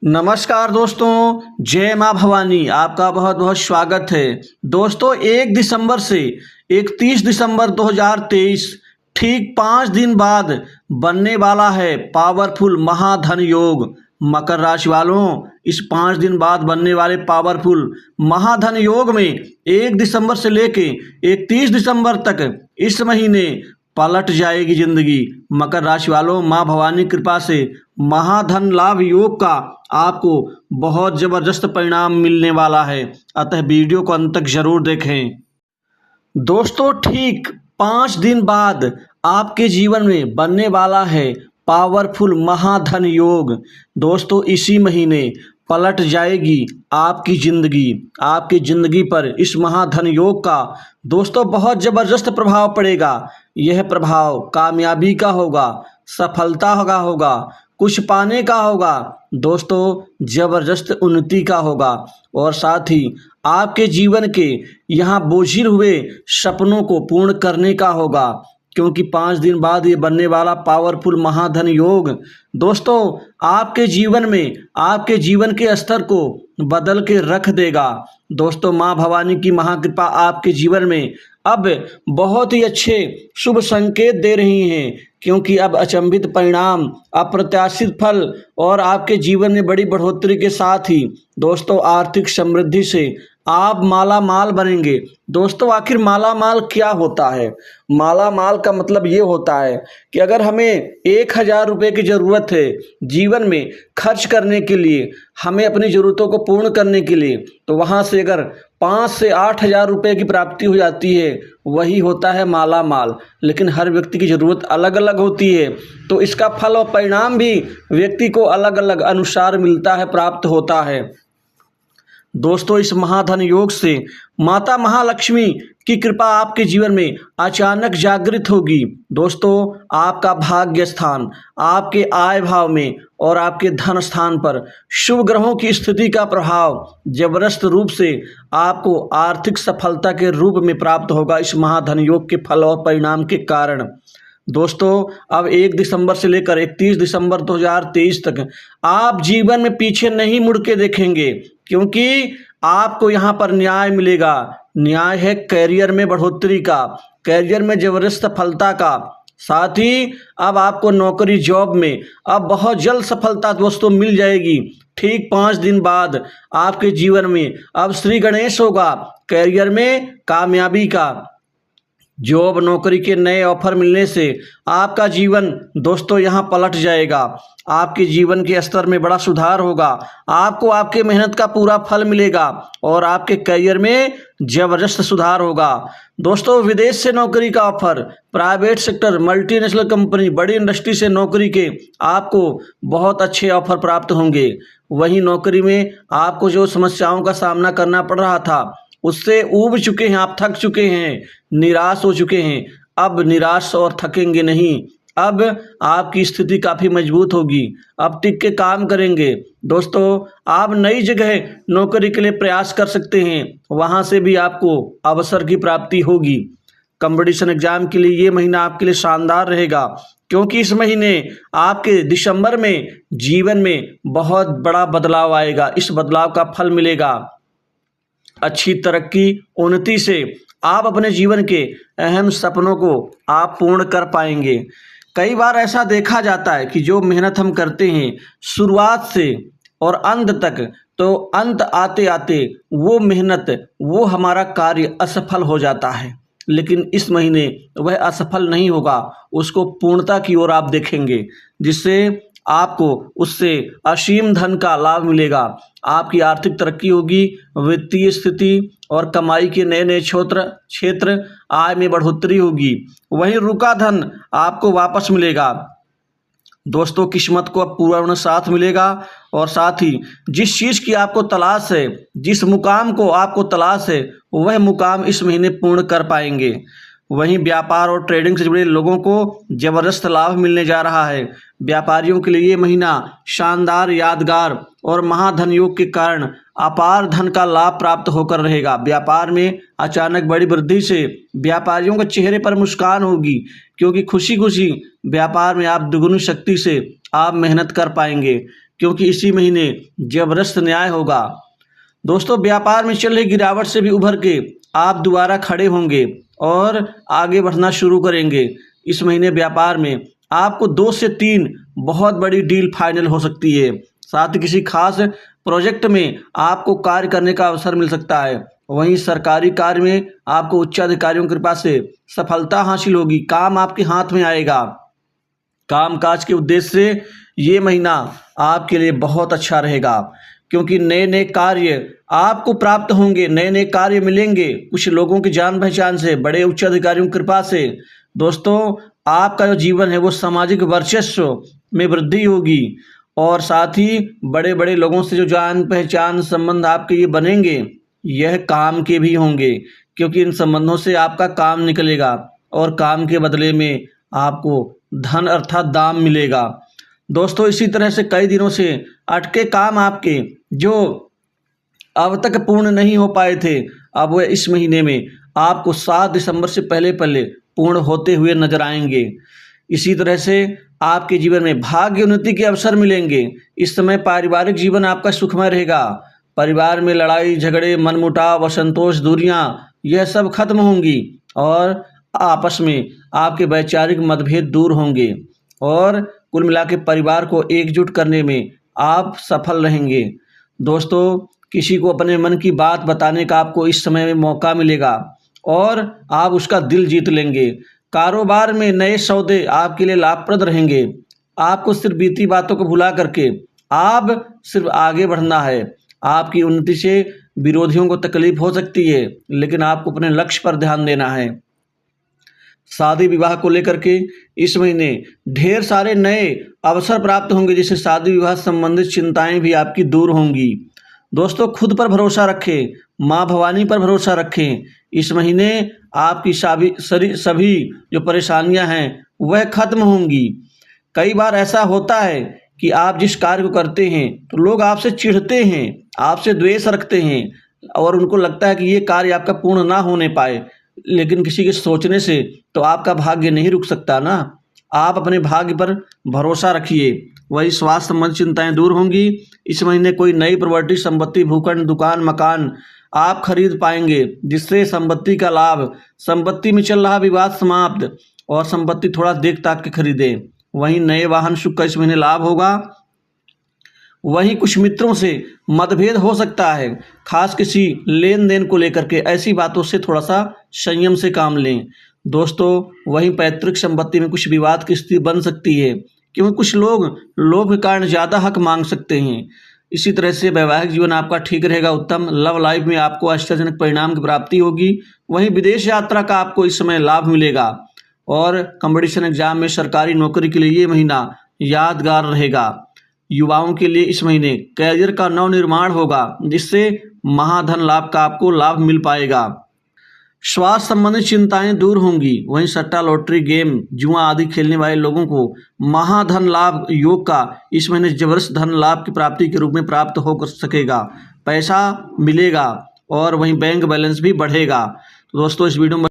नमस्कार दोस्तों, जय माँ भवानी। आपका बहुत बहुत स्वागत है। दोस्तों 1 दिसंबर से 31 दिसंबर 2023 ठीक 5 दिन बाद बनने वाला है पावरफुल महाधन योग। मकर राशि वालों, इस 5 दिन बाद बनने वाले पावरफुल महाधन योग में 1 दिसंबर से लेके 31 दिसंबर तक इस महीने पलट जाएगी जिंदगी। मकर राशि वालों, माँ भवानी कृपा से महाधन लाभ योग का आपको बहुत जबरदस्त परिणाम मिलने वाला है, अतः वीडियो को अंत तक जरूर देखें। दोस्तों ठीक 5 दिन बाद आपके जीवन में बनने वाला है पावरफुल महाधन योग। दोस्तों इसी महीने पलट जाएगी आपकी ज़िंदगी पर इस महाधन योग का दोस्तों बहुत ज़बरदस्त प्रभाव पड़ेगा। यह प्रभाव कामयाबी का होगा, सफलता का होगा, कुछ पाने का होगा, दोस्तों ज़बरदस्त उन्नति का होगा और साथ ही आपके जीवन के यहाँ बोझिल हुए सपनों को पूर्ण करने का होगा, क्योंकि 5 दिन बाद ये बनने वाला पावरफुल महाधन योग दोस्तों आपके जीवन के स्तर को बदल के रख देगा। दोस्तों माँ भवानी की महाकृपा आपके जीवन में अब बहुत ही अच्छे शुभ संकेत दे रही हैं, क्योंकि अब अचंभित परिणाम, अप्रत्याशित फल और आपके जीवन में बड़ी बढ़ोतरी के साथ ही दोस्तों आर्थिक समृद्धि से आप माला माल बनेंगे। दोस्तों आखिर माला माल क्या होता है? माला माल का मतलब ये होता है कि अगर हमें 1000 रुपये की ज़रूरत है जीवन में खर्च करने के लिए, हमें अपनी ज़रूरतों को पूर्ण करने के लिए, तो वहाँ से अगर 5 से 8 हज़ार रुपये की प्राप्ति हो जाती है, वही होता है माला माल। लेकिन हर व्यक्ति की ज़रूरत अलग अलग होती है, तो इसका फल और परिणाम भी व्यक्ति को अलग अलग अनुसार मिलता है, प्राप्त होता है। दोस्तों इस महाधन योग से माता महालक्ष्मी की कृपा आपके जीवन में अचानक जागृत होगी। दोस्तों आपका भाग्य स्थान, आपके आय भाव में और आपके धन स्थान पर शुभ ग्रहों की स्थिति का प्रभाव जबरदस्त रूप से आपको आर्थिक सफलता के रूप में प्राप्त होगा इस महाधन योग के फल और परिणाम के कारण। दोस्तों अब 1 दिसंबर से लेकर 31 दिसंबर 2023 तक आप जीवन में पीछे नहीं मुड़ के देखेंगे, क्योंकि आपको यहाँ पर न्याय मिलेगा। न्याय है करियर में बढ़ोतरी का, करियर में जबरदस्त सफलता का, साथ ही अब आपको नौकरी जॉब में अब बहुत जल्द सफलता दोस्तों मिल जाएगी। ठीक 5 दिन बाद आपके जीवन में अब श्री गणेश होगा। करियर में कामयाबी का, जॉब नौकरी के नए ऑफर मिलने से आपका जीवन दोस्तों यहाँ पलट जाएगा। आपके जीवन के स्तर में बड़ा सुधार होगा, आपको आपके मेहनत का पूरा फल मिलेगा और आपके करियर में जबरदस्त सुधार होगा। दोस्तों विदेश से नौकरी का offer, private sector, multinational company, बड़ी इंडस्ट्री से नौकरी के आपको बहुत अच्छे ऑफर प्राप्त होंगे। वहीं नौकरी में आपको जो समस्याओं का सामना करना पड़ रहा था उससे ऊब चुके हैं, आप थक चुके हैं, निराश हो चुके हैं। अब निराश और थकेंगे नहीं, अब आपकी स्थिति काफ़ी मजबूत होगी, अब टिक के काम करेंगे। दोस्तों आप नई जगह नौकरी के लिए प्रयास कर सकते हैं, वहाँ से भी आपको अवसर की प्राप्ति होगी। कंपटीशन एग्जाम के लिए ये महीना आपके लिए शानदार रहेगा, क्योंकि इस महीने आपके दिसंबर में जीवन में बहुत बड़ा बदलाव आएगा। इस बदलाव का फल मिलेगा अच्छी तरक्की, उन्नति से आप अपने जीवन के अहम सपनों को आप पूर्ण कर पाएंगे। कई बार ऐसा देखा जाता है कि जो मेहनत हम करते हैं शुरुआत से और अंत तक, तो अंत आते आते वो मेहनत, वो हमारा कार्य असफल हो जाता है। लेकिन इस महीने वह असफल नहीं होगा, उसको पूर्णता की ओर आप देखेंगे, जिससे आपको उससे असीम धन का लाभ मिलेगा। आपकी आर्थिक तरक्की होगी, वित्तीय स्थिति और कमाई के नए नए क्षेत्र आय में बढ़ोतरी होगी। वहीं रुका धन आपको वापस मिलेगा। दोस्तों किस्मत को अब पूर्ण साथ मिलेगा और साथ ही जिस चीज़ की आपको तलाश है, जिस मुकाम को आपको तलाश है, वह मुकाम इस महीने पूर्ण कर पाएंगे। वहीं व्यापार और ट्रेडिंग से जुड़े लोगों को जबरदस्त लाभ मिलने जा रहा है। व्यापारियों के लिए ये महीना शानदार, यादगार और महाधन योग के कारण अपार धन का लाभ प्राप्त होकर रहेगा। व्यापार में अचानक बड़ी वृद्धि से व्यापारियों के चेहरे पर मुस्कान होगी, क्योंकि खुशी खुशी व्यापार में आप दुगुनी शक्ति से आप मेहनत कर पाएंगे, क्योंकि इसी महीने जबरदस्त न्याय होगा। दोस्तों, व्यापार में चल रही गिरावट से भी उभर के आप दोबारा खड़े होंगे और आगे बढ़ना शुरू करेंगे। इस महीने व्यापार में आपको 2 से 3 बहुत बड़ी डील फाइनल हो सकती है। साथ ही किसी खास प्रोजेक्ट में आपको कार्य करने का अवसर मिल सकता है। वहीं सरकारी कार्य में आपको उच्चाधिकारियों की कृपा से सफलता हासिल होगी। काम आपके हाथ में आएगा। कामकाज के उद्देश्य से ये महीना आपके लिए बहुत अच्छा रहेगा, क्योंकि नए नए कार्य आपको प्राप्त होंगे, नए नए कार्य मिलेंगे कुछ लोगों की जान पहचान से, बड़े उच्च अधिकारियों की कृपा से। दोस्तों, आपका जो जीवन है वो सामाजिक वर्चस्व में वृद्धि होगी और साथ ही बड़े बड़े लोगों से जो जान पहचान संबंध आपके ये बनेंगे, यह काम के भी होंगे, क्योंकि इन संबंधों से आपका काम निकलेगा और काम के बदले में आपको धन अर्थात दाम मिलेगा। दोस्तों, इसी तरह से कई दिनों से अटके काम आपके जो अब तक पूर्ण नहीं हो पाए थे, अब वह इस महीने में आपको 7 दिसंबर से पहले पहले पूर्ण होते हुए नजर आएंगे। इसी तरह से आपके जीवन में भाग्य उन्नति के अवसर मिलेंगे। इस समय पारिवारिक जीवन आपका सुखमय रहेगा। परिवार में लड़ाई झगड़े, मनमुटाव, असंतोष, दूरियां, यह सब खत्म होंगी और आपस में आपके वैचारिक मतभेद दूर होंगे और कुल मिला के परिवार को एकजुट करने में आप सफल रहेंगे। दोस्तों, किसी को अपने मन की बात बताने का आपको इस समय में मौका मिलेगा और आप उसका दिल जीत लेंगे। कारोबार में नए सौदे आपके लिए लाभप्रद रहेंगे। आपको सिर्फ बीती बातों को भुला करके आप सिर्फ आगे बढ़ना है। आपकी उन्नति से विरोधियों को तकलीफ हो सकती है, लेकिन आपको अपने लक्ष्य पर ध्यान देना है। शादी विवाह को लेकर के इस महीने ढेर सारे नए अवसर प्राप्त होंगे, जिससे शादी विवाह संबंधित चिंताएं भी आपकी दूर होंगी। दोस्तों, खुद पर भरोसा रखें, माँ भवानी पर भरोसा रखें। इस महीने आपकी सभी जो परेशानियां हैं वह खत्म होंगी। कई बार ऐसा होता है कि आप जिस कार्य को करते हैं तो लोग आपसे चिढ़ते हैं, आपसे द्वेष रखते हैं और उनको लगता है कि ये कार्य आपका पूर्ण ना होने पाए, लेकिन किसी के सोचने से तो आपका भाग्य नहीं रुक सकता ना। आप अपने भाग्य पर भरोसा रखिए। वही स्वास्थ्य संबंधी चिंताएं दूर होंगी। इस महीने कोई नई प्रॉपर्टी, संपत्ति, भूखंड, दुकान, मकान आप खरीद पाएंगे, जिससे संपत्ति का लाभ, संपत्ति में चल रहा विवाद समाप्त और संपत्ति थोड़ा देख ताक के खरीदें। वहीं नए वाहन सुख का इस महीने लाभ होगा। वहीं कुछ मित्रों से मतभेद हो सकता है, खास किसी लेन देन को लेकर के। ऐसी बातों से थोड़ा सा संयम से काम लें। दोस्तों, वहीं पैतृक संपत्ति में कुछ विवाद की स्थिति बन सकती है, क्योंकि कुछ लोग लोभ के कारण ज़्यादा हक मांग सकते हैं। इसी तरह से वैवाहिक जीवन आपका ठीक रहेगा, उत्तम। लव लाइफ में आपको आश्चर्यजनक परिणाम की प्राप्ति होगी। वहीं विदेश यात्रा का आपको इस समय लाभ मिलेगा और कंपटीशन एग्जाम में सरकारी नौकरी के लिए ये महीना यादगार रहेगा। युवाओं के लिए इस महीने कैरियर का नवनिर्माण होगा, जिससे महाधन लाभ का आपको लाभ मिल पाएगा। स्वास्थ्य संबंधित चिंताएं दूर होंगी। वहीं सट्टा, लॉटरी, गेम, जुआ आदि खेलने वाले लोगों को महाधन लाभ योग का इस महीने जबरदस्त धन लाभ की प्राप्ति के रूप में प्राप्त हो सकेगा। पैसा मिलेगा और वहीं बैंक बैलेंस भी बढ़ेगा। तो दोस्तों, इस वीडियो में